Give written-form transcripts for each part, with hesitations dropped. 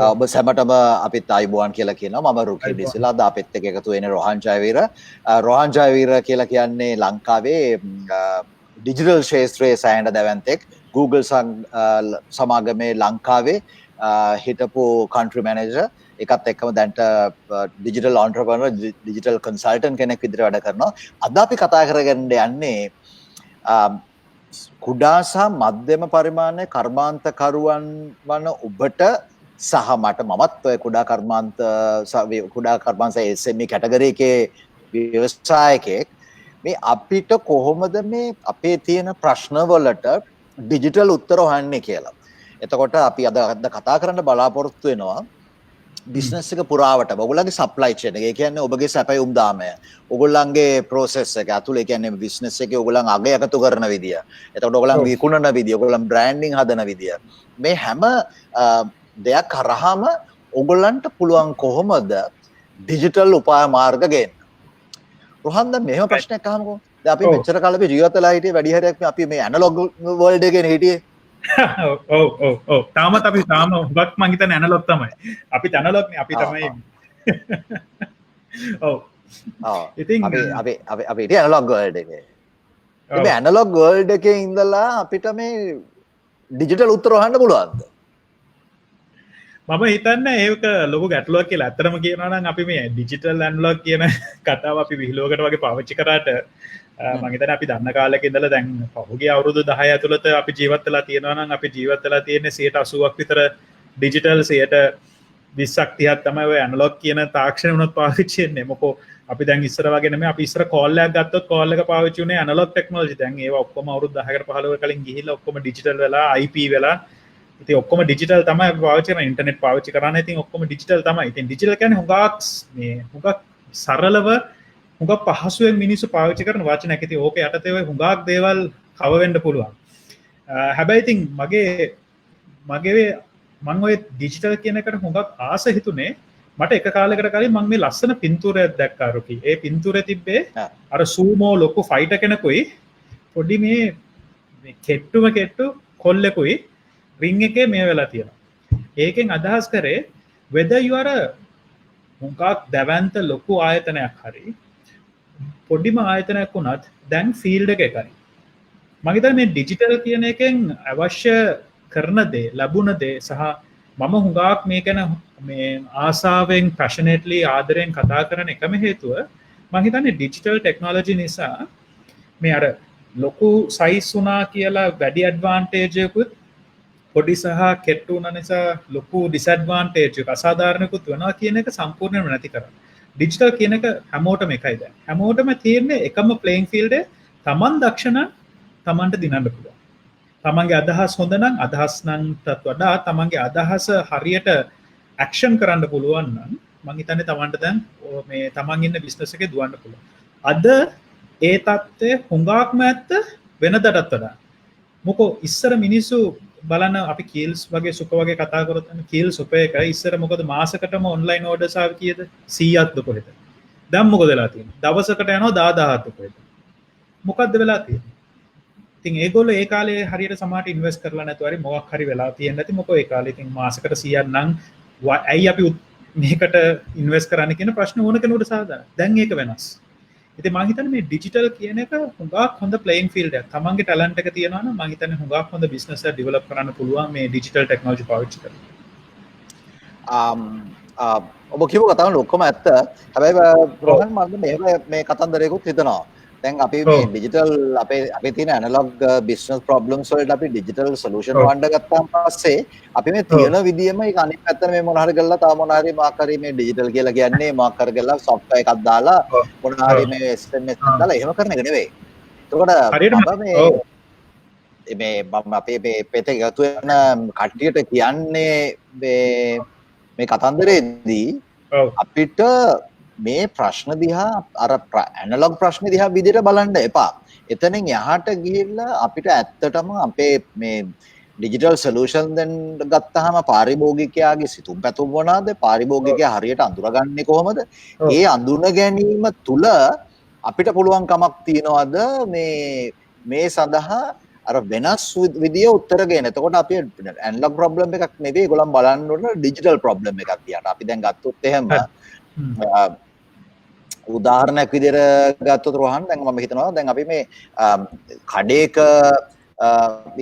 ඔබ සැමටම අපිත් අයිබෝන් කියලා කියනවා. මම රුකි ඩිසිලා අද අපිත් එක්ක එකතු වෙන්නේ රෝහන් ජයවීර. රෝහන් ජයවීර කියලා කියන්නේ ලංකාවේ ඩිජිටල් ශාස්ත්‍රයේ සෑහෙන දැවැන්තෙක්. Google සමාගමේ ලංකාවේ හිටපු කන්ට්‍රි මැනේජර්. එකත් එක්කම දැන්ට ඩිජිටල් ඔන්ටර්ප්‍රෙනර් ඩිජිටල් කන්සල්ටන්ට් කෙනෙක් විදිහට වැඩ කරනවා. අද අපි කතා කරගෙන යන්නේ කුඩා සහ මධ්‍යම පරිමාණයේ කර්මාන්තකරුවන් වන ඔබට සහ මට මමත් ඔය කුඩා කර්මාන්ත SME කැටගරි එකේ ව්‍යවසායකයෙක් මේ අපිට කොහොමද මේ අපේ තියෙන ප්‍රශ්න වලට ඩිජිටල් උත්තර හොයන්නේ කියලා. එතකොට අපි අද කතා කරන්න බලාපොරොත්තු වෙනවා බිස්නස් එක පුරාවට ඔයගොල්ලන්ගේ සප්ලයි චේන් එක. ඒ කියන්නේ ඔබගේ සැපයුම් දාමය. ඔයගොල්ලන්ගේ ප්‍රොසෙස් එක ඇතුළේ කියන්නේ බිස්නස් එකේ ඔයගොල්ලන් අගය එකතු කරන විදිය. එතකොට ඔයගොල්ලන් විකුණන විදිය, ඔයගොල්ලන් බ්‍රෑන්ඩින් හදන විදිය. මේ හැම දෙයක් කරාම ඔයගොල්ලන්ට පුළුවන් කොහොමද ඩිජිටල් උපාය මාර්ග ගේන්න. රෝහන් දැන් මෙහෙම ප්‍රශ්නයක් අහමුකෝ. දැන් අපි මෙච්චර කාලෙ අපි ජීවත් වෙලා හිටියේ වැඩි හරියක් අපි මේ ඇනලොග් වර්ල්ඩ් එකේ හිටියේ. ඔව් තාමත් අපි තාම හුඟක් මං හිතන්නේ ඇනලොග් තමයි. අපිත් ඇනලොග් නේ අපි තමයි. ඔව්. ඉතින් අපි හිටියේ ඇනලොග් වර්ල්ඩ් එකේ. මේ ඇනලොග් වර්ල්ඩ් එකේ ඉඳලා අපිට මේ ඩිජිටල් උත්තර හොයන්න පුළුවන්ද? මම හිතන්නේ ඒක ලොකු ගැටලුවක් කියලා. ඇත්තටම කියනවා නම් අපි මේ ඩිජිටල් ඇනලොග් කියන කතාව අපි විහිළුවකට වගේ පාවිච්චි කරාට මම හිතන්නේ අපි දන්න කාලෙක ඉඳලා දැන් පහුගිය අවුරුදු 10 ඇතුළත අපි ජීවත් වෙලා තියෙනවා නම් අපි ජීවත් වෙලා තියෙන්නේ 80%ක් විතර ඩිජිටල් 20%ක් 30ක් තමයි ඔය ඇනලොග් කියන තාක්ෂණය උනත් පාවිච්චි වෙන්නේ. මොකෝ අපි දැන් ඉස්සර වගේ නෙමෙයි අපි ඉස්සර කෝල් එකක් ගත්තොත් කෝල් එක පාවිච්චි වුණේ ඇනලොග් ටෙක්නොලොජි. දැන් ඒවා ඔක්කොම අවුරුදු 10කට 15කට කලින් ගිහිල්ලා ඔක්කොම ඩිජිටල් වෙලා IP වෙලා ඉතින් ඔක්කොම ඩිජිටල් තමයි අපි පාවිච්චි කරන ඉන්ටර්නෙට් පාවිච්චි කරන්නේ. ඉතින් ඔක්කොම ඩිජිටල් තමයි. ඉතින් ඩිජිටල් කියන්නේ හුඟක් සරලව හුඟක් පහසුවෙන් මිනිස්සු පාවිච්චි කරන වචනයක්. ඉතින් ඕක යටතේ ඔය හුඟක් දේවල් කව වෙන්න පුළුවන්. හැබැයි ඉතින් මම ඔය ඩිජිටල් කියන එකට හුඟක් ආස හිතුනේ. මට එක කාලයකට කලින් මම මේ ලස්සන පින්තූරයක් දැක්කා රුකි. ඒ පින්තූරේ තිබ්බේ අර සූමෝ ලොකු ෆයිටර් කෙනෙකුයි පොඩි මේ කෙට්ටු කොල්ලෙකුයි රින් එකේ මේ වෙලා තියෙනවා. ඒකෙන් අදහස් කරේ whether you are හුඟක් දැවැන්ත ලොකු ආයතනයක් හරි පොඩිම ආයතනයක් වුණත් දැන් ෆීල්ඩ් එක එකයි. මම හිතන්නේ මේ ඩිජිටල් කියන එකෙන් අවශ්‍ය කරන දේ, ලැබුණ දේ සහ මම හුඟක් මේක ගැන මේ ආසාවෙන් පැෂනේට්ලි ආදරෙන් කතා කරන එකම හේතුව මම හිතන්නේ ඩිජිටල් ටෙක්නොලොජි නිසා මේ අර ලොකු සයිස් වුණා කියලා වැඩි ඇඩ්වාන්ටේජ් එකකුත් පොඩි සහ කෙට්ටු වුණ නිසා ලොකු ඩිස්ඇඩ්වාන්ටේජ් එක අසාධාරණකුත් වෙනවා කියන එක සම්පූර්ණයෙන්ම නැති කරනවා. ඩිජිටල් කියන එක හැමෝටම එකයි දැන්. හැමෝටම තියෙන්නේ එකම ප්ලේයින් ෆීල්ඩ් එක. Taman දක්ෂ නම් Tamanට දිනන්න පුළුවන්. Tamanගේ අදහස් හොඳ නම් අදහස් නම්ටත් වඩා Tamanගේ අදහස හරියට ඇක්ෂන් කරන්න පුළුවන් නම් මම හිතන්නේ Tamanට දැන් මේ Taman ඉන්න බිස්නස් එකේ දුවන්න පුළුවන්. අද ඒ தත්ත්වය හුඟක්ම ඇත්ත වෙනදටත් වඩා. මොකෝ ඉස්සර මිනිස්සු බලන්න අපි කීල්ස් වගේ සුප වගේ කතා කරොත් කීල් සුප එක ඉස්සර මොකද මාසකටම ඔන්ලයින් ඕඩර්ස් ආව කීයද 100ක්ද කොහෙද දැන් මොකද වෙලා තියෙන්නේ දවසකට යනවා 10000ක්ද කොහෙද මොකද්ද වෙලා තියෙන්නේ ඉතින් ඒගොල්ලෝ ඒ කාලේ හරියට සමහරට ඉන්වෙස්ට් කරලා නැතුව හරි මොකක් හරි වෙලා තියෙන්නේ නැති මොකෝ ඒ කාලේ ඉතින් මාසකට 100ක් නම් ඇයි අපි මේකට ඉන්වෙස්ට් කරන්න කියන ප්‍රශ්න ඕන කෙනෙකුට සාධාරණයි දැන් ඒක වෙනස් ඉතින් මම හිතන්නේ මේ ඩිජිටල් කියන එක හුඟක් හොඳ ප්ලේයින් ෆීල්ඩ් එකක්. තමන්ගේ ටැලන්ට් එක තියෙනවා නම් මම හිතන්නේ හුඟක් හොඳ බිස්නස් එකක් ඩෙවලොප් කරන්න පුළුවන් මේ ඩිජිටල් ටෙක්නොලොජි පාවිච්චි කරලා. ඔබ කියපු කතාවල ඔක්කොම ඇත්ත. හැබැයි රෝහන් මම මේ කතන්දරයකුත් හිතනවා. දැන් අපි මේ ඩිජිටල් අපේ තියෙන ඇනලොග් බිස්නස් ප්‍රොබ්ලම්ස් වලට අපි ඩිජිටල් සොලියුෂන් හොයන්න ගත්තාන් පස්සේ අපි මේ තියෙන විදියම ඒක අනිත් පැත්තට මේ මොන හරි කරලා තව මොන හරි මොකක් හරි මේ ඩිජිටල් කියලා කියන්නේ මොකක් හරි කරලා සොෆ්ට්වෙයාර් එකක් දාලා මොන හරි මේ SMS එකක් දාලා එහෙම කරන එක නෙවෙයි. එතකොට මේ අපේ මේ පෙත එකතු වෙන කට්ටියට කියන්නේ මේ කතන්දරේදී අපිට මේ ප්‍රශ්න දිහා අර ඇනලොග් ප්‍රශ්න දිහා විදිහට බලන්න එපා. එතනින් එහාට ගිහිල්ලා අපිට ඇත්තටම අපේ මේ ඩිජිටල් සොලියුෂන් දැන් ගත්තාම පාරිභෝගිකයාගේ සිතුම් පැතුම් මොනවාද? පාරිභෝගිකයා හරියට අඳුරගන්නේ කොහොමද? ඒ අඳුන ගැනීම තුල අපිට පුළුවන් කමක් තියනවාද මේ සඳහා අර වෙනස් විදිය උත්තර ගේන. එතකොට අපි ඇනලොග් ප්‍රොබ්ලම් එකක් නෙවෙයි ඒගොල්ලන් බලන්න ඕන ඩිජිටල් ප්‍රොබ්ලම් එකක් තියාට. අපි දැන් ගත්තොත් එහෙම උදාහරණයක් විදිහට ගත්තොත් රෝහන් දැන් මම හිතනවා දැන් අපි මේ කඩේක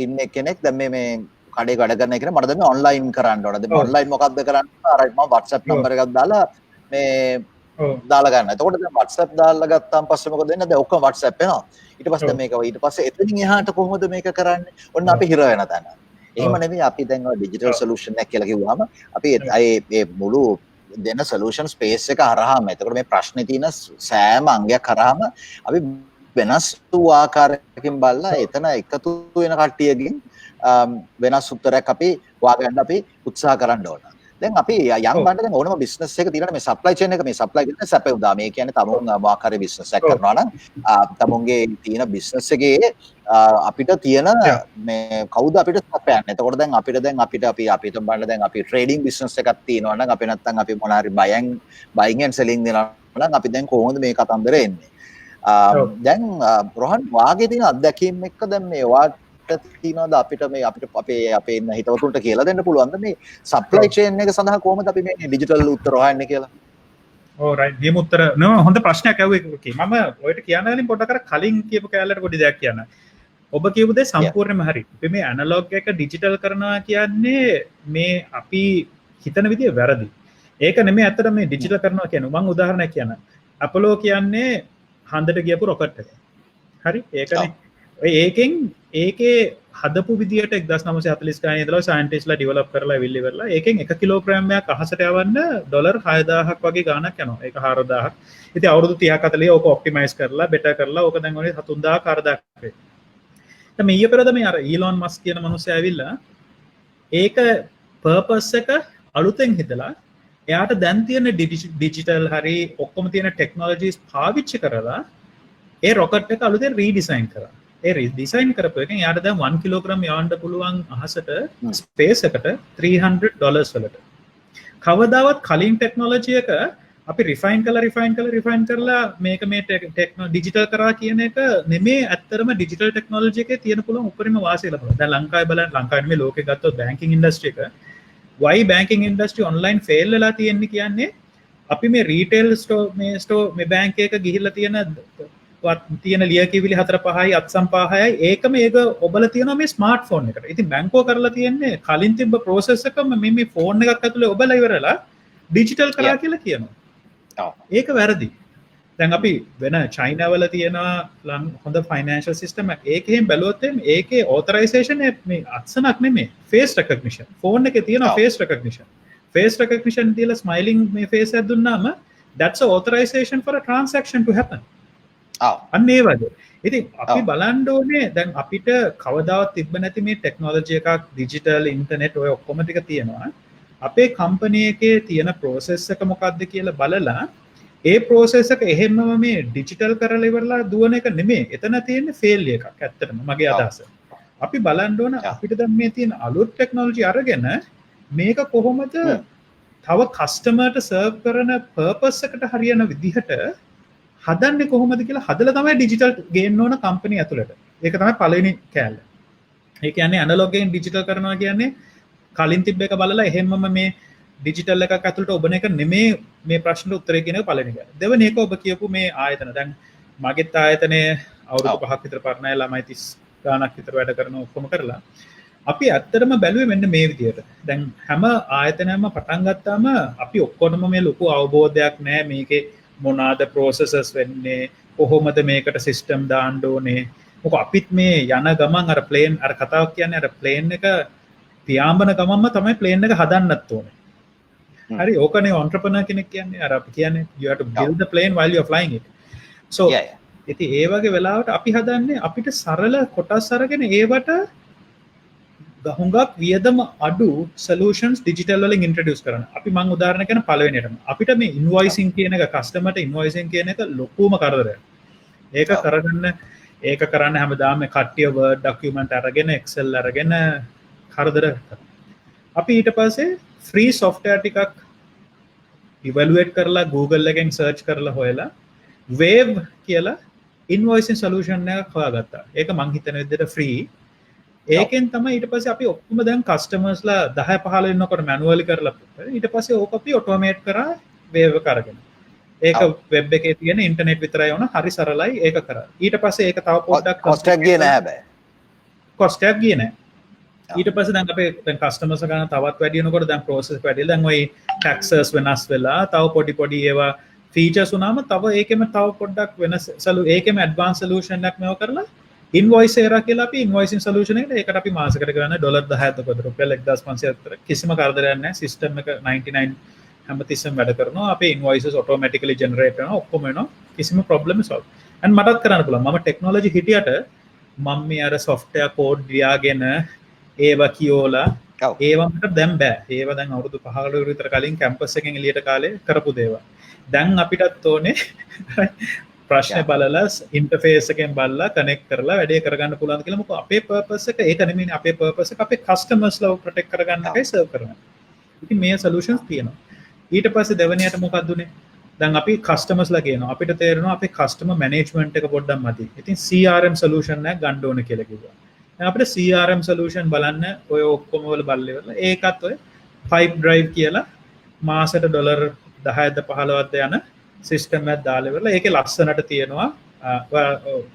ඉන්න කෙනෙක් දැන් මේ කඩේ වැඩ කරන කෙනෙක් මට දැන් මේ ඔන්ලයින් කරන්න ඕන. දැන් ඔන්ලයින් මොකද්ද කරන්න? අර මම WhatsApp නම්බර එකක් දාලා මේ දාලා ගන්න. එතකොට දැන් WhatsApp දාලා ගත්තාන් පස්සේ මොකද වෙන්නේ? දැන් ඔක්කොම WhatsApp එනවා. ඊට පස්සේ දැන් මේක ඊට පස්සේ එතනින් එහාට කොහොමද මේක කරන්නේ? ඔන්න අපි හිර වෙන තැන. එහෙම නෙමෙයි අපි දැන් ඔය ඩිජිටල් සොලියුෂන් එකක් කියලා කිව්වම අපි ඒ මුළු දෙන සොලියුෂන් ස්පේස් එක හරහාම එතකොට මේ ප්‍රශ්නේ තියෙන සෑම අංගයක් හරහාම අපි වෙනස් වූ ආකාරයකින් බලලා එතන එකතු වෙන කට්ටියකින් වෙනස් උත්තරයක් අපි හොයාගන්න අපි උත්සාහ කරන්න ඕන. දැන් අපි යම් බණ්ඩ දැන් ඕනම බිස්නස් එක තියෙනවා මේ සප්ලයි චේන් එක මේ සප්ලයි කියන සැපේ උදා මේ කියන්නේ තමුන් මොකාරී බිස්නස් එකක් කරනවා නම් තමුන්ගේ තියෙන බිස්නස් එකේ අපිට තියෙන මේ කවුද අපිට සපයන්නේ. එතකොට දැන් අපිට අපි හිතමු බලන්න දැන් අපි ට්‍රේඩින් බිස්නස් එකක් තියෙනවා නම් අපි නැත්තම් අපි මොන හරි බයින් ඇන්ඩ් සෙලින් දෙනවා නම් අපි දැන් කොහොමද මේ කතන්දරේ එන්නේ. දැන් රොහන් වාගේ තියෙන අත්දැකීම් එක්ක දැන් මේ වාට තියෙනවද අපිට මේ අපේ ඉන්න හිතවතුන්ට කියලා දෙන්න පුළුවන්ද මේ සප්ලයි චේන් එක සඳහා කොහොමද අපි මේ ඩිජිටල් උත්තර හොයන්නේ කියලා? ඔව් රයිට්. මේ උත්තර නෝ හොඳ ප්‍රශ්නයක් ඇහුවේ කි. මම ඔයට කියන්න ගලින් පොඩ්ඩක් අර කලින් කියපු කැලලට පොඩි දෙයක් කියන්න. ඔබ කියපු දේ සම්පූර්ණයෙන්ම හරි. අපි මේ ඇනලොග් එක ඩිජිටල් කරනවා කියන්නේ මේ අපි හිතන විදිය වැරදි. ඒක නෙමෙයි ඇත්තට මේ ඩිජිටල් කරනවා කියන්නේ. මම උදාහරණයක් කියන්න. අපලෝ කියන්නේ හන්දට ගියපු රොකට් එක. හරි? ඒකනේ. ඒකේ හදපු විදියට 1940 ගානේ ඉඳලා සයන්ටිස්ට්ලා ඩෙවලොප් කරලා ඉවිල්ලි වෙරලා ඒකෙන් 1 කිලෝග්‍රෑමයක් අහසට යවන්න ඩොලර් 6000ක් වගේ ගාණක් යනවා. ඒක 4000ක්. ඉතින් අවුරුදු 30ක් 40 ඕක ඔප්ටිමයිස් කරලා බෙටර් කරලා ඕක දැන් ඔනේ 3000 4000ක් වේ. දැන් ඊයේ පෙරේද මේ අර ඊලොන් මස්ක් කියන මිනිස්සයා ඇවිල්ලා ඒක පර්පස් එක අලුතෙන් හිතලා එයාට දැන් තියෙන ඩිජිටල් හරි ඔක්කොම තියෙන ටෙක්නොලොජිස් පාවිච්චි කරලා ඒ රොකට් එක අලුතෙන් රීඩිසයින් කරා. ඒ ඩිසයින් කරපු එකෙන් යාට දැන් 1 කිලෝග්‍රෑම් යවන්න පුළුවන් අහසට ස්පේස් එකට $300 වලට. කවදාවත් කලින් ටෙක්නොලොජි එක අපි රිෆයින් කරලා මේක මේ ඩිජිටල් කරා කියන එක නෙමේ ඇත්තටම ඩිජිටල් ටෙක්නොලොජි එකේ තියෙන පුළුවන් උපරිම වාසිය ලබනවා. දැන් ලංකාවේ බලන්න ලංකාවේ නෙමේ ලෝකේ ගත්තොත් බැංකින් ඉන්ඩස්ට්‍රි එක why banking industry online fail වෙලා තියෙන්නේ කියන්නේ අපි මේ රීටේල් ස්ටෝ මේ බැංක් එක ගිහිල්ලා තියෙන ලියකියවිලි 4-5යි අත්සන් 5යි ඒකම ඒක ඔබලා තියෙනවා මේ ස්මාර්ට්ෆෝන් එකට. ඉතින් බැංකුව කරලා තියෙන්නේ කලින් තිබ්බ process එකම මේ ෆෝන් එකක් ඇතුලේ ඔබලා ඉවරලා ඩිජිටල් කරා කියලා කියනවා. ඒක වැරදි. දැන් අපි වෙන චයිනා වල තියෙනවා හොඳ ෆයිනෑන්ෂල් සිස්ටම් එකක්. ඒකෙන් බැලුවොත් ඒකේ ඔතොරයිසේෂන් මේ අත්සනක් නෙමෙයි. Face recognition. ෆෝන් එකේ තියෙනවා ෆේස් රෙකග්නිෂන්. ෆේස් රෙකග්නිෂන් දීලා ස්මයිලිං මේ ෆේස් එක දුන්නාම that's a authorization for a transaction to happen. අන්න ඒ වගේ. ඉතින් අපි බලන්න ඕනේ දැන් අපිට කවදාවත් තිබ්බ නැති මේ ටෙක්නොලොජි එකක් ඩිජිටල් ඉන්ටර්නෙට් ඔය ඔක්කොම ටික තියෙනවා. අපේ කම්පැනි එකේ තියෙන process එක මොකක්ද කියලා බලලා ඒ process එක එහෙමම මේ ඩිජිටල් කරලා ඉවරලා දුවන එක නෙමෙයි. එතන තියෙන failure එකක් ඇත්තටම මගේ අදහස. අපි බලන්න ඕන අපිට දැන් මේ තියෙන අලුත් ටෙක්නොලොජි අරගෙන මේක කොහොමද තව කස්ටමර්ට සර්ව් කරන පර්පස් එකට හරියන විදිහට හදන්නේ කොහොමද කියලා හදලා තමයි ඩිජිටල් ගේන්න ඕන කම්පැනි ඇතුළට. ඒක තමයි පළවෙනි කෑල්ල. ඒ කියන්නේ ඇනලොග් එකෙන් ඩිජිටල් කරනවා කියන්නේ කලින් තිබ්බ එක බලලා එහෙමම මේ ඩිජිටල් එකක් ඇතුළට ඔබන එක නෙමේ මේ ප්‍රශ්නට උත්තරේ කියන එක පළවෙනි එක. දෙවෙනි එක ඔබ කියපු මේ ආයතන. දැන් මගෙත් ආයතනයේ අවුරුදු 5ක් විතර පරණයි ළමයි 30 ගාණක් විතර වැඩ කරන ඔක්කොම කරලා අපි ඇත්තටම බැලුවේ මෙන්න මේ විදියට. දැන් හැම ආයතනයක්ම පටන් ගත්තාම අපි ඔක්කොටම මේ ලොකු අවබෝධයක් නැහැ මේකේ මොනාද processes වෙන්නේ කොහොමද මේකට සිස්ටම් දාන්න ඕනේ. මොකද අපිත් මේ යන ගමන් අර ප්ලේන් අර කතාවක් කියන්නේ අර ප්ලේන් එක පියාඹන ගමන්ම තමයි ප්ලේන් එක හදන්නත් ඕනේ. හරි ඕකනේ entrepreneur කෙනෙක් කියන්නේ අර අපි කියන්නේ you have to build the plane while you are flying it. So ඉතින් ඒ වගේ වෙලාවට අපි හදන්නේ අපිට සරල කොටස් අරගෙන ඒවට හුඟක් වියදම අඩු solutions digital වලින් introduce කරන. අපි මම උදාහරණ කියන පළවෙනියටම අපිට මේ invoicing කියන එක customer ට invoicing කියන එක ලොකුම කරදරයක්. ඒක කරන්න හැමදාම කට්ටිය word document අරගෙන excel අරගෙන කරදර කරනවා. අපි ඊට පස්සේ free software ටිකක් evaluate කරලා Google එකෙන් search කරලා හොයලා Wave කියලා invoicing solution එකක් හොයාගත්තා. ඒක මං හිතන විදිහට free ඒකෙන් තමයි ඊට පස්සේ අපි ඔක්කොම දැන් කස්ටමර්ස්ලා 10 15 ඉන්නකොට මැනුවලි කරලා ඊට පස්සේ ඕක අපි ඔටෝමේට් කරා වේව් එක අරගෙන. ඒක වෙබ් එකේ තියෙන ඉන්ටර්නෙට් විතරයි වුණා හරි සරලයි ඒක කරා. ඊට පස්සේ ඒක තව පොඩ්ඩක් කොස්ට් එක ගියේ නෑ හැබැයි. කොස්ට් එක ගියේ නෑ. ඊට පස්සේ දැන් අපේ දැන් කස්ටමර්ස් ගන්න තවත් වැඩි වෙනකොට දැන් ප්‍රොසෙස් වැඩි දැන් ওই ටැක්සස් වෙනස් වෙලා තව පොඩි ඒවා ෆීචර්ස් උනාම තව ඒකෙම තව පොඩ්ඩක් වෙනස් ඒකෙම ඇඩ්වාන්ස් සොලියුෂන් එකක් මේව කරලා ඉන්වොයිස් එරා කියලා අපි ඉන්වොයිසින් සොලියුෂන් එකට ඒකට අපි මාසෙකට ගන්න $10,000ක් විතර රුපියල් 1,500ක් විතර කිසිම කරදරයක් නැහැ සිස්ටම් එක 99 හැමතිස්සෙම වැඩ කරනවා අපේ ඉන්වොයිසස් ඔටෝමැටිකලි ජෙනරේට් වෙනවා ඔක්කොම වෙනවා කිසිම ප්‍රොබ්ලම් සෝල්ව් and මටත් කරන්න පුළුවන් මම ටෙක්නොලොජි හිටියට මම මේ අර software code ලියාගෙන ඒවා කියෝලා ඒවා මට දැන් බෑ ඒවා දැන් අවුරුදු 5කට විතර කලින් කැම්පස් එකෙන් එළියට කාලේ කරපු දේවල් දැන් අපිටත් ඕනේ ප්‍රශ්න බලලා ඉන්ටර්ෆේස් එකෙන් බලලා කනෙක්ට් කරලා වැඩේ කරගන්න පුළුවන් කියලා මොකද අපේ පර්පස් එක ඒක නෙමෙයි අපේ පර්පස් එක අපේ කස්ටමර්ස්ලා ප්‍රොටෙක්ට් කරගන්න එකයි සර්ව් කරන්නේ. ඉතින් මේ සොලියුෂන්ස් තියෙනවා. ඊට පස්සේ දෙවෙනියට මොකක්ද උනේ? දැන් අපි කස්ටමර්ස්ලා කියනවා අපිට තේරෙනවා අපේ කස්ටමර් මැනේජ්මන්ට් එක පොඩ්ඩක් මදි. ඉතින් CRM සොලියුෂන් එකක් ගන්න ඕනේ කියලා කිව්වා. දැන් අපිට CRM සොලියුෂන් බලන්න ඔය ඔක්කොම වල බලලෙවලා ඒකත් ඔය Pipe Drive කියලා මාසෙට $10ද 15ද යන සිස්ටම් එකක් දාලා ඉවරලා ඒකේ ලස්සනට තියෙනවා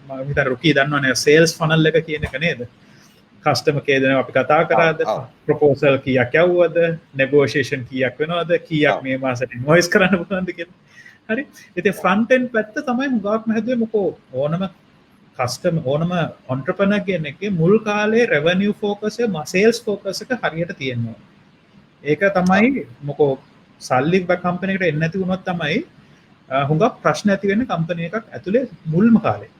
මම හිතන රුකී දන්නවනේ සේල්ස් ෆනල් එක කියන එක නේද කස්ටමර් කේර් දෙනවා අපි කතා කරාද ප්‍රොපෝසල් කීයක් යවුවද නෙගෝෂියේෂන් කීයක් වෙනවද කීයක් මේ මාසෙට ඉන්වොයිස් කරන්න පුළුවන්ද කියලා හරි ඉතින් ෆ්‍රන්ට් එන්ඩ් පැත්ත තමයි හුඟක්ම හැදුවේ මොකෝ ඕනම කස්ටමර් ඕනම ඔන්ටර්ප්‍රෙනර් කෙනෙක්ගේ මුල් කාලේ රෙවෙනියු ෆෝකස් එක සේල්ස් ෆෝකස් එක හරියට තියෙනවා ඒක තමයි මොකෝ සල්ලි කම්පැනි එකට එන්නේ නැති වුණොත් තමයි හුඟක් ප්‍රශ්න ඇති වෙන්නේ කම්පැනි එකක් ඇතුලේ මුල්ම කාලේ.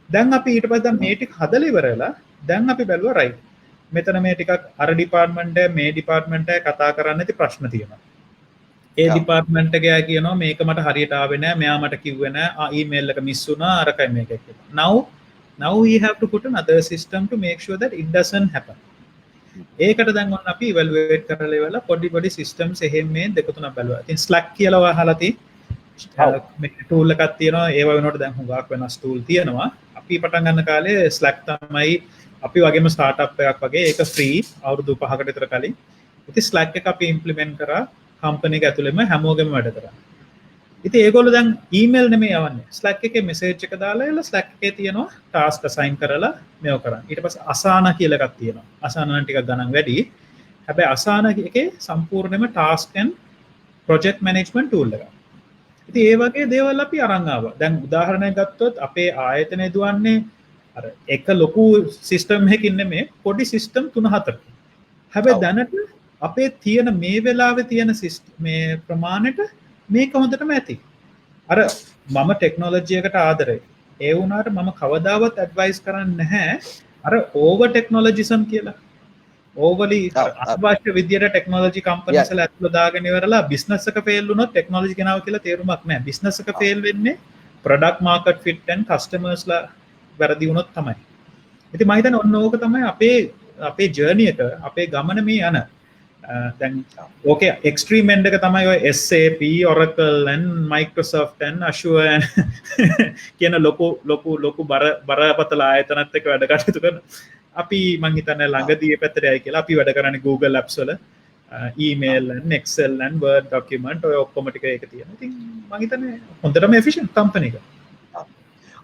දැන් අපි ඊට පස්සේ දැන් මේ ටික හදලා ඉවරලා දැන් අපි බැලුවා රයිට්. මෙතන මේ ටිකක් අර ඩිපාර්ට්මන්ට් එක මේ ඩිපාර්ට්මන්ට් එක කතා කරන්න නැති ප්‍රශ්න තියෙනවා. ඒ ඩිපාර්ට්මන්ට් එකයා කියනවා මේක මට හරියට ආවේ නැහැ, මෙයා මට කිව්වේ නැහැ, ඊමේල් එක මිස් වුණා, අරකයි මේකයි කියලා. Now we have to put another system to make sure that it doesn't happen. ඒකට දැන් ඔන්න අපි ඉවැලුවේට් කරලා ඉවරලා පොඩි සිස්ටම්ස් එහෙම මේ දෙක තුනක් බලුවා. ඉතින් Slack කියලා අහලා තියෙන්නේ මේ ටූල් එකක් තියෙනවා ඒව වෙනකොට දැන් හුඟක් වෙනස් ටූල් තියෙනවා අපි පටන් ගන්න කාලේ Slack තමයි අපි වගේම ස්ටාර්ට්අප් එකක් වගේ ඒක ෆ්‍රී අවුරුදු 5කට විතර කලින් ඉතින් Slack එක අපි ඉම්ප්ලිමන්ට් කරා කම්පැනි එක ඇතුළෙම හැමෝගෙම වැඩ කරා ඉතින් ඒගොල්ලෝ දැන් ඊමේල් නෙමෙයි යවන්නේ Slack එකේ මෙසේජ් එක දාලා එලා Slack එකේ තියෙනවා ටාස්ක් අසයින් කරලා මේව කරා ඊට පස්සේ Asana කියලා එකක් තියෙනවා Asana නම් ටිකක් ගණන් වැඩි හැබැයි Asana එකේ සම්පූර්ණයෙන්ම task and project management tool එකක් ඉතින් ඒ වගේ දේවල් අපි අරන් ආවා. දැන් උදාහරණයක් ගත්තොත් අපේ ආයතනය දුවන්නේ අර එක ලොකු සිස්ටම් එකකින් නෙමෙයි පොඩි සිස්ටම් 3-4ක්. හැබැයි දැනට අපේ තියෙන මේ වෙලාවේ තියෙන මේ ප්‍රමාණයට මේක හොඳටම ඇති. අර මම ටෙක්නොලොජි එකට ආදරේ. ඒ වුණාට මම කවදාවත් ඇඩ්වයිස් කරන්නේ නැහැ අර ඕවර් ටෙක්නොලොජිසම් කියලා. ඕවලි අත්භාෂ්‍ය විද්‍යට ටෙක්නොලොජි කම්පනීස් වල ඇතුළ දාගෙන ඉවරලා බිස්නස් එක ෆේල් වුණොත් ටෙක්නොලොජි ගෙනාව කියලා තේරුමක් නැහැ. බිස්නස් එක ෆේල් වෙන්නේ ප්‍රොඩක්ට් මාකට් ෆිට් and කස්ටමර්ස්ලා වැරදි වුණොත් තමයි. ඉතින් මම හිතන්නේ ඔන්න ඕක තමයි අපේ ජර්නි එක අපේ ගමන මේ යන. දැන් ඕකේ එක්ස්ට්‍රීම් එන්ඩ් එක තමයි ඔය SAP, Oracle and Microsoft and Azure and කියන ලොකු බරපතල ආයතනත් එක්ක වැඩ කටයුතු කරන අපි මං හිතන්නේ ළඟදී පැත්තට යයි කියලා අපි වැඩ කරන්නේ Google Apps වල email and Excel and Word document ඔය ඔක්කොම ටික ඒක තියෙනවා. ඉතින් මං හිතන්නේ හොඳටම efficient company එක.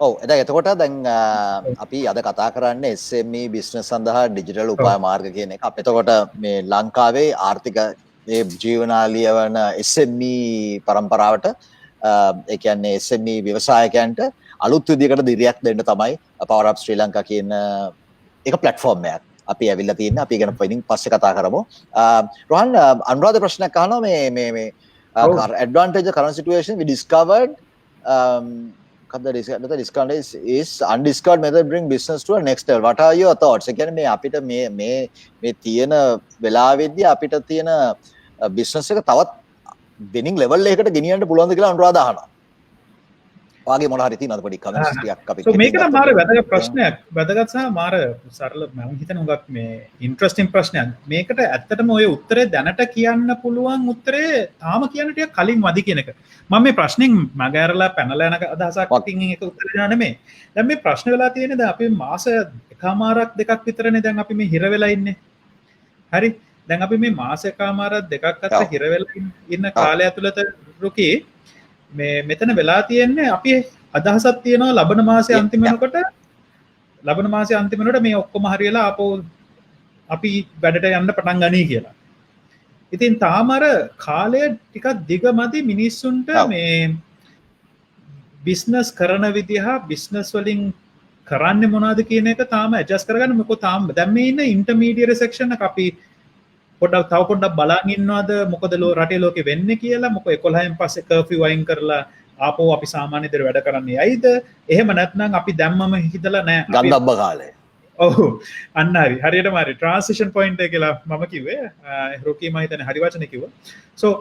ඔව් එතකොට දැන් අපි අද කතා කරන්නේ SME business සඳහා digital උපාය මාර්ග කියන එක. අපි එතකොට මේ ලංකාවේ ආර්ථික මේ ජීවනාලිය වන SME පරම්පරාවට ඒ කියන්නේ SME ව්‍යවසායකයන්ට අලුත් විදිහකට දිරියක් දෙන්න තමයි Power Up Sri Lanka කියන එක ප්ලැට්ෆෝර්ම් එකක් අපි ඇවිල්ලා තියෙන්නේ අපි ගැන ඉතින් පස්සේ කතා කරමු රෝහන් අනුරාධ ප්‍රශ්නයක් අහනවා මේ advantage of current situation we discovered the discount is undiscovered method bring business to a next level what are your thoughts ඒ කියන්නේ මේ අපිට මේ තියෙන වෙලාවෙදී අපිට තියෙන business එක තවත් winning level එකකට ගෙනියන්න පුළුවන්ද කියලා අනුරාධ අහනවා වාගේ මොන හරි තියෙනවද පොඩි කමෙන්ට්ස් ටිකක් අපි so මේක නම් මාර වැදගත් ප්‍රශ්නයක් වැදගත් සහ මාර සරල මම හිතන උගක් මේ ඉන්ට්‍රස්ටිං ප්‍රශ්නයක් මේකට ඇත්තටම ඔය උත්තරේ දැනට කියන්න පුළුවන් උත්තරේ තාම කියන්න ටික කලින් වදි කියන එක මම මේ ප්‍රශ්نين මගහැරලා පැනලා යන අදහසක් අකින් එක උත්තර දෙනා නෙමෙයි දැන් මේ ප්‍රශ්න වෙලා තියෙන්නේ දැන් අපි මාස එකමාරක් දෙකක් විතරනේ දැන් අපි මේ හිර වෙලා ඉන්නේ හරි දැන් අපි මේ මාස එකමාරක් දෙකක් අතර හිර වෙලා ඉන්න කාලය ඇතුළත රුකී මේ මෙතන වෙලා තියෙන්නේ අපි අදහසක් තියෙනවා ලබන මාසේ අන්තිම වෙනකොට මේ ඔක්කොම හරියලා ආපහු අපි වැඩට යන්න පටන් ගනී කියලා. ඉතින් තාම අර කාලය ටිකක් දිගමදි මිනිස්සුන්ට මේ බිස්නස් කරන විදිහ බිස්නස් වලින් කරන්නේ මොනවද කියන එක තාම ඇඩ්ජස්ට් කරගන්න මොකද තාම දැන් මේ ඉන්න ඉන්ටර්මීඩියට් සෙක්ෂන් එක අපි පොඩ්ඩක් බලන් ඉන්නවද මොකද රටේ ලෝකෙ වෙන්නේ කියලා මොකද 11න් පස්සේ කර්ෆියු වයින් කරලා ආපහු අපි සාමාන්‍ය විදිහට වැඩ කරන්නේ ඇයිද එහෙම නැත්නම් අපි දැම්මම හිතලා නැහැ ගන්ධබ්බ කාලේ ඔව් අන්න හරියටම හරි ට්‍රාන්සිෂන් පොයින්ට් එක කියලා මම කිව්වේ රොකී මම හිතන්නේ හරි වචනේ කිව්වා සෝ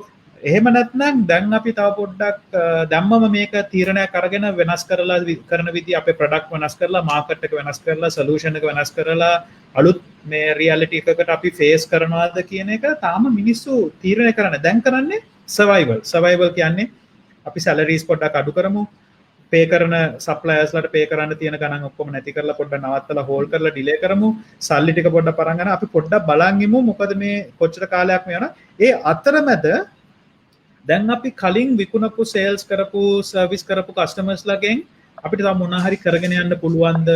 එහෙම නැත්නම් දැන් අපි තව පොඩ්ඩක් දැම්මම මේක තීරණයක් අරගෙන වෙනස් කරලා කරන විදිහ අපේ ප්‍රොඩක්ට් වෙනස් කරලා මාකට් එක වෙනස් කරලා සොලියුෂන් එක වෙනස් කරලා අලුත් මේ රියැලිටි එකකට අපි ෆේස් කරනවාද කියන එක තාම මිනිස්සු තීරණය කරන්නේ දැන් කරන්නේ සර්වයිවල් කියන්නේ අපි සැලරීස් පොඩ්ඩක් අඩු කරමු පේ කරන සප්ලයර්ස්ලට පේ කරන්න තියෙන ගණන් ඔක්කොම නැති කරලා පොඩ්ඩක් නවත්තලා හෝල්ඩ් කරලා ඩිලේ කරමු සල්ලි ටික පොඩ්ඩක් පරන් ගන්න අපි පොඩ්ඩක් බලන් ඉමු මොකද මේ කොච්චර කාලයක් මේ යන ඒ අතරමැද දැන් අපි කලින් විකුණපු සේල්ස් කරපු සර්විස් කරපු කස්ටමර්ස්ලාගෙන් අපිට තව මොනවා හරි කරගෙන යන්න පුළුවන්ද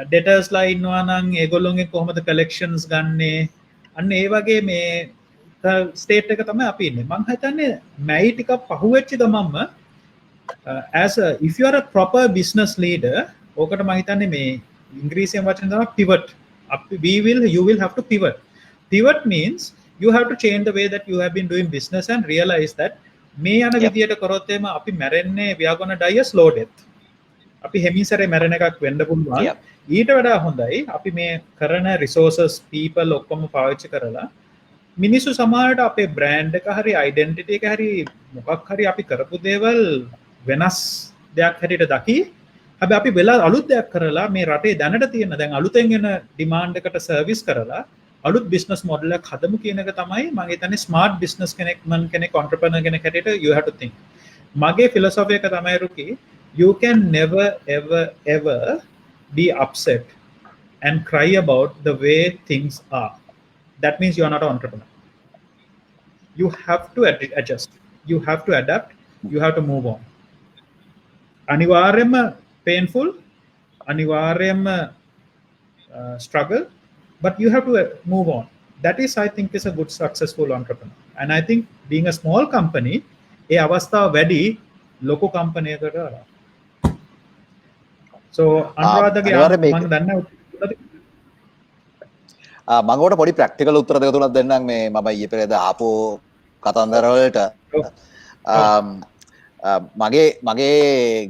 ඩෙටර්ස්ලා ඉන්නවා නම් ඒගොල්ලොන්ගෙන් කොහොමද කලෙක්ෂන්ස් ගන්නේ අන්න ඒ වගේ මේ ස්ටේට් එක තමයි අපි ඉන්නේ මම හිතන්නේ මැයි ටික පහුවෙච්ච ගමන්ම as a if you are a proper business leader ඕකට මම හිතන්නේ මේ ඉංග්‍රීසියෙන් වචන තමයි pivot you will have to pivot means you have to change the way that you have been doing business and realize that මේ යන විදියට කරොත් එම අපි මැරෙන්නේ we are going to die a slow death අපි හැමිසරේ මැරෙන එකක් වෙන්න පුළුවන් ඊට වඩා හොඳයි අපි මේ කරන resources people ඔක්කොම පාවිච්චි කරලා මිනිස්සු සමහරට අපේ බ්‍රෑන්ඩ් එක හරි ඩෙන්ටිටි එක හරි මොකක් හරි අපි කරපු දේවල් වෙනස් දෙයක් හැටියට දකි හැබැයි අපි වෙලා අලුත් දෙයක් කරලා මේ රටේ දැනට තියෙන දැන් අලුතෙන් එන ඩිමාන්ඩ් එකට සර්විස් කරලා අලුත් බිස්නස් මොඩල් එකක් හදමු කියන එක තමයි මම හිතන්නේ ස්මාර්ට් බිස්නස් කෙනෙක් ඔන්ටර්ප්‍රෙනර් කෙනෙක් හැටියට you have to think මගේ philosophy එක තමයි රුකි you can never ever be upset and cry about the way things are that means you are not an entrepreneur you have to adjust you have to adapt you have to move on අනිවාර්යයෙන්ම painful අනිවාර්යයෙන්ම struggle but you have to move on that is I think is a good successful entrepreneur and I think being a small company ඒ අවස්ථාව වැඩි ලොකු company එකකට වඩා so අනුරාධගේ මම දන්නේ මම ඔකට පොඩි ප්‍රැක්ටිකල් උත්තර දෙක තුනක් දෙන්නම් මේ මම ඊයේ පෙරේද ආපු කතන්දර වලට මගේ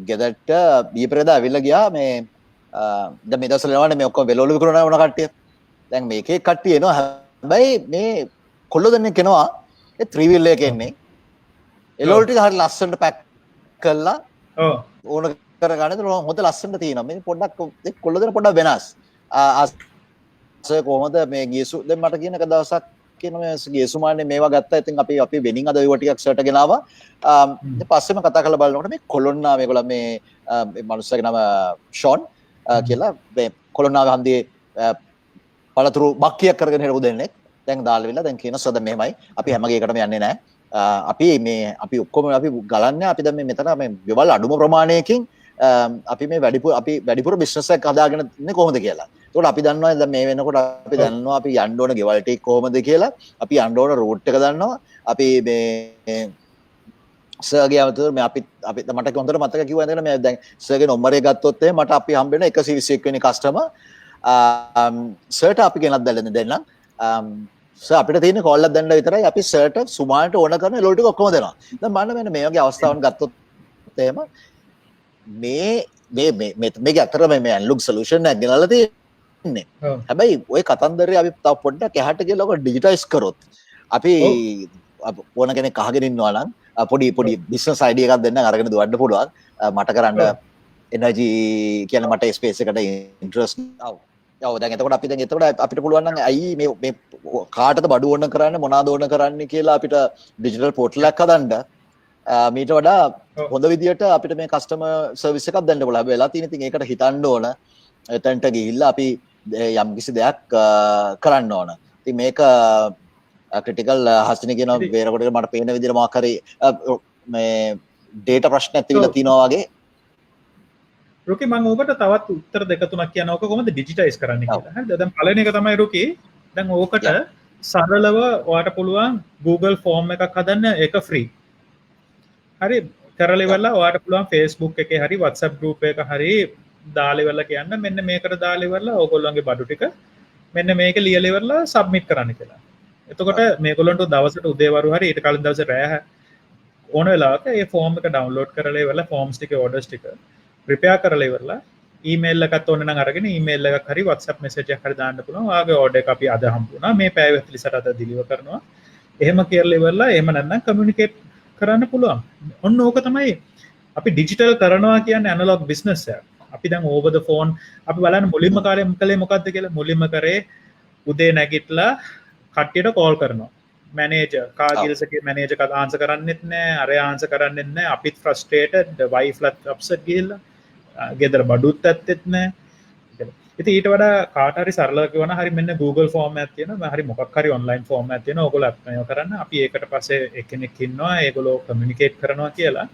ගෙදරට ඊයේ පෙරේද ඇවිල්ලා ගියා මේ දැන් මේ දවස්වල යනවානේ මේ ඔක්කොම වෙලවලු විකුණන වුණ කට්ටිය දැන් මේකේ කට්ටිය එනවා හැබැයි මේ කොල්ල දෙන්නෙක් එනවා ඒ ත්‍රී වීල් එකේ එන්නේ එළවලු ටික හරි ලස්සනට පැක් කරලා ඕන කරගන්න හොඳ ලස්සනට තියෙනවා මේ පොඩ්ඩක් කොල්ල දෙන පොඩ්ඩක් වෙනස් කොහොමද මේ ගියසු දැන් මට කියන එක දවසක් කියන මේ ගියසුමානේ මේවා ගත්තා ඉතින් අපි වෙනින් අද ඒව ටිකක් සර්ට් ගෙනාවා ඊට පස්සේම කතා කරලා බලනකොට මේ කොලොන්නා මේගොල්ලෝ මේ මනුස්සයාගේ නම ෂොන් කියලා මේ කොලොන්නාවේ හන්දියේ පළතුරු බක්කියක් කරගෙන හිටපු දෙන්නෙක් දැන් දාලා දැන් කියන සද මෙහෙමයි අපි හැම ගේකටම යන්නේ නැහැ අපි ඔක්කොම අපි ගලන්නේ අපි දැන් මේ මෙතන මේ ගෙවල් අඩුම ප්‍රමාණයකින් අපි මේ වැඩිපුර බිස්නස් එකක් හදාගෙන ඉන්නේ කොහොමද කියලා. ඒකට අපි දන්නවා දැන් මේ වෙනකොට අපි දන්නවා අපි යන්න ඕන ගෙවල් ටික කොහොමද කියලා. අපි යන්න ඕන රූට් එක දන්නවා. අපි මේ සර්ගේ අමතර මේ අපි මට හොඳට මතක කිව්වා ඉඳලා මේ දැන් සර්ගේ නම්බරේ ගත්තොත් මට අපි හම්බ වෙන 121 වෙනි කස්ටමර් සර්ට අපි ගෙනත් දෙන්නම්. සර් අපිට තියෙන කෝල් එකක් දෙන්න විතරයි අපි සර්ට සුමානට ඕන කරන ලෝල් ටික ඔක්කොම දෙනවා. දැන් මම මේ වගේ අවස්ථාවන් ගත්තොත් එහෙම මේක අතර මේ ඇන්ලුක් සොලියුෂන් එකක් ගෙනල්ලා තියෙන්නේ. හැබැයි ওই කතන්දරේ අපි තව පොඩ්ඩක් එහාට ගිහලා ඔක ඩිජිටයිස් කරොත් අපි ඕන කෙනෙක් අහගෙන ඉන්නවා නම් පොඩි බිස්නස් අයිඩියා එකක් දෙන්න අරගෙන දුවන්න පුළුවන්. මට කරන්න එනර්ජි කියන මට ස්පේස් එකට ඉන්ට්‍රස්ට්. ඔව් දැන් එතකොට අපිට පුළුවන් නම් අයි මේ කාටද බඩු ඕන කරන්නේ මොනවාද ඕන කරන්නේ කියලා අපිට ඩිජිටල් පෝටල් එකක් හදන්න මීට වඩා හොඳ විදියට අපිට මේ කස්ටමර් සර්විස් එකක් දෙන්න පුළුවන්. වෙලා තියෙන ඉතින් ඒකට හිතන්න ඕන. එතනට ගිහිල්ලා අපි යම් කිසි දෙයක් කරන්න ඕන. ඉතින් මේක ක්‍රිටිකල් හස්තින කියන වේරකොට මට පේන විදිහට මොකක් හරි මේ ඩේටා ප්‍රශ්නයක් තිබිලා තියෙනවා වගේ. රුකි මම ඕකට තවත් උත්තර දෙක තුනක් කියනවා. ඕක කොහොමද ඩිජිටයිස් කරන්නේ කියලා. හරිද? දැන් පළවෙනි එක තමයි රුකි. දැන් ඕකට සරලව ඔයාට පුළුවන් Google form එකක් හදන්න. ඒක free. හරි කරලා ඉවරලා ඔයාට පුළුවන් Facebook එකේ හරි WhatsApp group එක හරි දාලා ඉවරලා කියන්න මෙන්න මේකට දාලා ඉවරලා ඕගොල්ලන්ගේ බඩු ටික මෙන්න මේක ලියලා ඉවරලා සබ්මිට් කරන්න කියලා. එතකොට මේගොල්ලන්ට දවසට උදේවරු හරි ඊට කලින් දවසේ රැය ඕන වෙලාවක ඒ ෆෝම් එක ඩවුන්ලෝඩ් කරලා ඉවරලා ෆෝම්ස් ටික ඕඩර්ස් ටික ප්‍රිපෙයාර් කරලා ඉවරලා ඊමේල් එකත් ඕනේ නම් අරගෙන ඊමේල් එකක් හරි WhatsApp message එකක් හරි දාන්න පුළුවන්. ඔයාගේ ඕඩර් එක අපි අද හම්බුණා. මේ පැය 48 අද ඩිලිවර් කරනවා. එහෙම කියලා ඉවරලා එහෙම නැත්නම් කමියුනිකේට් කරන්න පුළුවන්. ඔන්න ඕක තමයි අපි ඩිජිටල් කරනවා කියන්නේ ඇනලොග් බිස්නස් එකක්. අපි දැන් ඕවර් ද ෆෝන් අපි බලන්න මුලින්ම කලේ මොකද්ද කියලා. මුලින්ම කරේ උදේ නැගිටලා කට්ටියට කෝල් කරනවා. මැනේජර් කාගිල්ස් එකේ මැනේජර් කතා ආන්සර් කරන්නෙත් නැහැ. අරයා ආන්සර් කරන්නෙත් නැහැ. අපිත් ෆ්‍රස්ට්‍රේටඩ් වයිෆ්ලත් අප්සෙට් ගිහිල්ලා ගෙදර බඩුත් ඇත්තෙත් නැහැ. ඉතින් ඊට වඩා කාට හරි සරලව කියවන හරි මෙන්න Google form එකක් තියෙනවා. හරි මොකක් හරි online form එකක් තියෙනවා. ඔයගොල්ලෝ අප්ලයි කරන්න. අපි ඒකට පස්සේ එක්කෙනෙක් ඉන්නවා. ඒගොල්ලෝ කමියුනිකේට් කරනවා කියලා.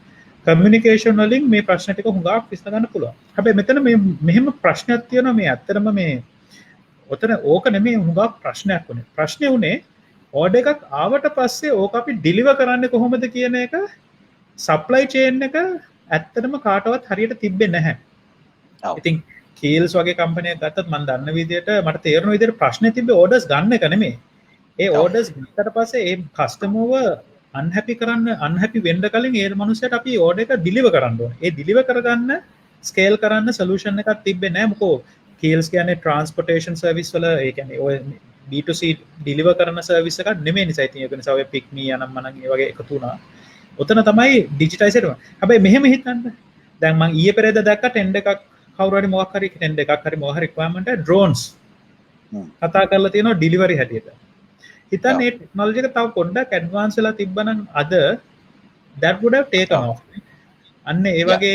කමියුනිකේෂන් වලින් මේ ප්‍රශ්න ටික හුඟක් විසඳගන්න පුළුවන්. හැබැයි මෙතන මේ මෙහෙම ප්‍රශ්නයක් තියෙනවා. මේ ඇත්තටම මේ ඔතන ඕක නෙමෙයි හුඟක් ප්‍රශ්නයක් උනේ. ප්‍රශ්නේ උනේ ඕඩර් එකක් ආවට පස්සේ ඕක අපි ඩිලිවර් කරන්නේ කොහොමද කියන එක සප්ලයි චේන් එක ඇත්තටම කාටවත් හරියට තිබ්බේ නැහැ. ඉතින් කීල්ස් වගේ කම්පැනි එකක් ගත්තත් මම දන්න විදිහට මට තේරෙන විදිහට ප්‍රශ්නේ තිබ්බේ ඕඩර්ස් ගන්න එක නෙමෙයි. ඒ ඕඩර්ස් ගත්තට පස්සේ ඒ කස්ටමර්ව අන්හැපි වෙන්න කලින් ඒ මනුස්සයාට අපි ඕඩර් එක ඩිලිවර් කරන්න ඕනේ. ඒ ඩිලිවර් කරගන්න ස්කේල් කරන්න සොලියුෂන් එකක් තිබ්බේ නැහැ. මොකෝ කීල්ස් කියන්නේ ට්‍රාන්ස්පෝර්ටේෂන් සර්විස් වල ඒ කියන්නේ ඔය B2C ඩිලිවර් කරන සර්විස් එකක් නෙමෙයි නිසා ඉතින් ඒක නිසා ඔය පික් මී යනම් මනම් ඒ වගේ එකතු වුණා. ඔතන තමයි ඩිජිටයිස් එක. හැබැයි මෙහෙම හිතන්න. දැන් මම ඊයේ පෙරේද දැක්ක ටෙන්ඩර් එකක් කවුරු හරි මොකක් හරි ටෙන්ඩර් එකක් හරි මොකක් හරි රික්වයර්මන්ට් එක ඩ්‍රෝන්ස් කතා කරලා තියෙනවා ඩිලිවරි හැටියට. හිතන්න මේ ටෙක්නොලොජි එක තව පොඩ්ඩක් ඇඩ්වාන්ස් වෙලා තිබ්බනම් අද that would have taken off. අන්න ඒ වගේ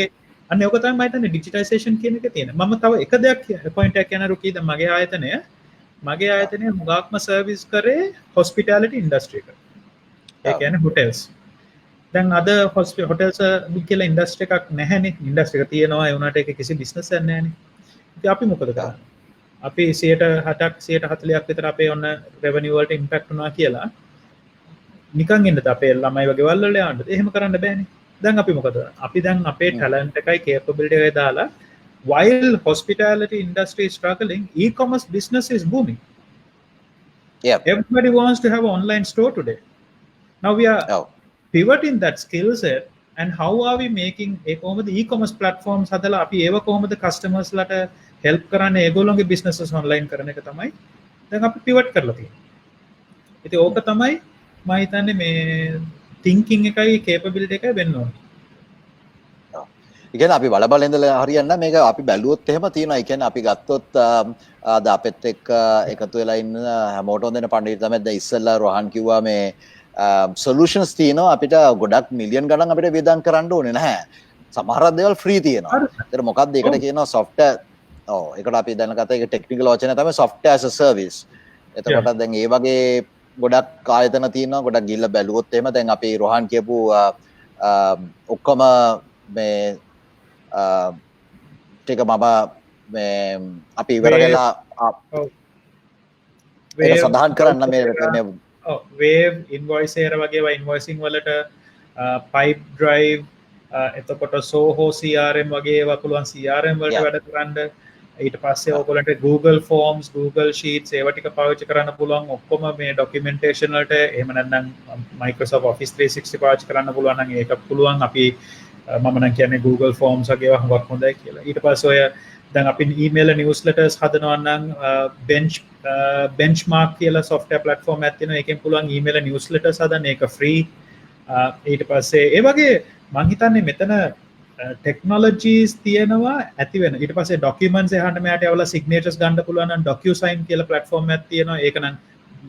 අන්න ඒක තමයි මම හිතන්නේ ඩිජිටයිසේෂන් කියන එක තියෙන. මම තව එක දෙයක් පොයින්ට් එකක් කියනවා රුකී. දැන් මගේ ආයතනය හුඟක්ම සර්විස් කරේ හොස්පිටැලිටි ඉන්ඩස්ට්‍රි එක. ඒ කියන්නේ හොටෙල්ස්. දැන් අද හොටෙල්ස් කියලා ඉන්ඩස්ට්‍රි එකක් නැහැනේ. ඉන්ඩස්ට්‍රි එක තියෙනවා ඒ වුණාට ඒක කිසි බිස්නස් එකක් නැහැනේ. ඉතින් අපි මොකද කරන්නේ? අපි 60%ක් 140ක් විතර අපේ ඔන්න රෙවෙනියු වලට ඉම්පැක්ට් වුණා කියලා නිකන් ඉන්නද අපේ ළමයි වගේ වල වල යන්නද? එහෙම කරන්න බෑනේ. දැන් අපි මොකද කරන්නේ? අපි දැන් අපේ ටැලන්ට් එකයි කේපබිලිටි එකයි දාලා while hospitality industry is struggling, e-commerce business is booming. Yeah. Everybody wants to have an online store today. Now we are pivoting that skill set and how are we making කොහොමද e-commerce platforms හදලා අපි ඒව කොහොමද customers ලට help කරන්නේ ඒගොල්ලෝගේ businesses online කරන එක තමයි දැන් අපි pivot කරලා තියෙන්නේ. ඉතින් ඕක තමයි මම හිතන්නේ මේ thinking එකයි capability එකයි වෙන්න ඕනේ. ඉතින් අපි බලබල ඉඳලා හරියන්නේ මේක අපි බැලුවොත් එහෙම තියෙනවා. ඒ කියන්නේ අපි ගත්තොත් අද අපෙත් එක්ක එකතු වෙලා ඉන්න හැමෝටම දෙන පඬිවිඩ තමයි දැන් ඉස්සෙල්ලා රොහන් කිව්වා මේ solutions තියෙනවා අපිට ගොඩක් මිලියන් ගණන් අපිට වේදම් කරන්න ඕනේ නැහැ. සමහර දේවල් free තියෙනවා. ඒතර මොකක්ද ඒකට කියනවා software. ඔව් ඒකට අපි දැන් ගත්ත එක ටෙක්නිකල් වචනය තමයි software as a service. එතකොට දැන් ඒ වගේ ගොඩක් ආයතන තියෙනවා. ගොඩක් ගිහිල්ලා බැලුවොත් එහෙම දැන් අපි රොහන් කියපු ඔක්කොම මේ ටික මම මේ අපි ඉවර වෙලා ඒක සඳහන් කරන්න මේ wave invoicer වගේ invoicing වලට pipe drive එතකොට soho crm වගේ ඒවා පුළුවන් crm වලට වැඩ කරන්න ඊට පස්සේ ඔයගොල්ලන්ට google forms google sheets ඒවා ටික පාවිච්චි කරන්න පුළුවන් ඔක්කොම මේ documentation වලට එහෙම නැත්නම් microsoft office 360 පාවිච්චි කරන්න පුළුවන් නම් ඒක පුළුවන් අපි මම නම් කියන්නේ google forms වගේ ඒවා හුඟක් හොඳයි කියලා ඊට පස්සේ ඔය දැන් අපි email newsletters හදනවා නම් benchmark කියලා software platform එකක් තියෙනවා ඒකෙන් පුළුවන් email newsletters හදන්න ඒක free ඊට පස්සේ ඒ වගේ මං හිතන්නේ මෙතන ටෙක්නොලොජීස් තියෙනවා ඇති වෙන. ඊට පස්සේ ඩොකියුමන්ට්ස් එහාට මෙහාට යවලා සිග්නේචර්ස් ගන්න පුළුවන් නම් DocuSign කියලා ප්ලැට්ෆෝම් එකක් තියෙනවා. ඒක නම්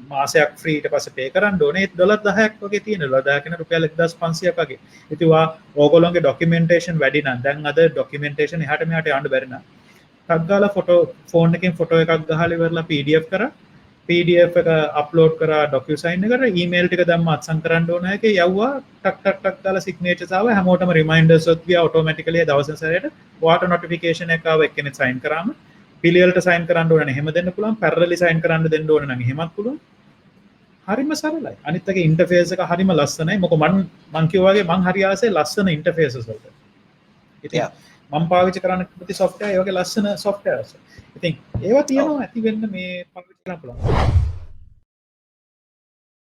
මාසයක් ෆ්‍රී ඊට පස්සේ පේ කරන්න ඕනේ. ඒත් $10ක් වගේ තියෙනවා. $10 කියන රුපියල් 1500ක් වගේ. ඉතින් ඕගොල්ලෝගේ ඩොකියුමෙන්ටේෂන් වැඩි නම් දැන් අද ඩොකියුමෙන්ටේෂන් එහාට මෙහාට යන්න බැරි නම් ටක් ගාලා ෆොටෝ ෆෝන් එකෙන් ෆොටෝ එකක් ගහලා ඉවරලා PDF කරා PDF එක අප්ලෝඩ් කරා DocuSign එකට ඊමේල් ටික දැම්ම අත්සන් කරන්න ඕන එකේ යවුවා ටක් දාලා සිග්නේචර්ස් ආව හැමෝටම රිමයින්ඩර්ස් ඔත් ගියා ඔටෝමැටිකලි දවස් සැරේට වාටර් නොටිෆිකේෂන් එක ආව එක්කෙනෙක් සයින් කරාම පිළිවෙලට සයින් කරන්න ඕන නම් එහෙම දෙන්න පුළුවන් පැරලලි සයින් කරන්න දෙන්න ඕන නම් එහෙමත් පුළුවන් හරිම සරලයි අනිත් එක ඉන්ටර්ෆේස් එක හරිම ලස්සනයි මොකද මං කිව්වා වගේ මං හරි ආසයි ලස්සන ඉන්ටර්ෆේසස් වලට ඉතින් මම පාවිච්චි කරන්න කැමති software ඒ වගේ ලස්සන softwares ඉතින් ඒවා තියෙනවා ඇති වෙන්න මේ පාවිච්චි කරන්න පුළුවන්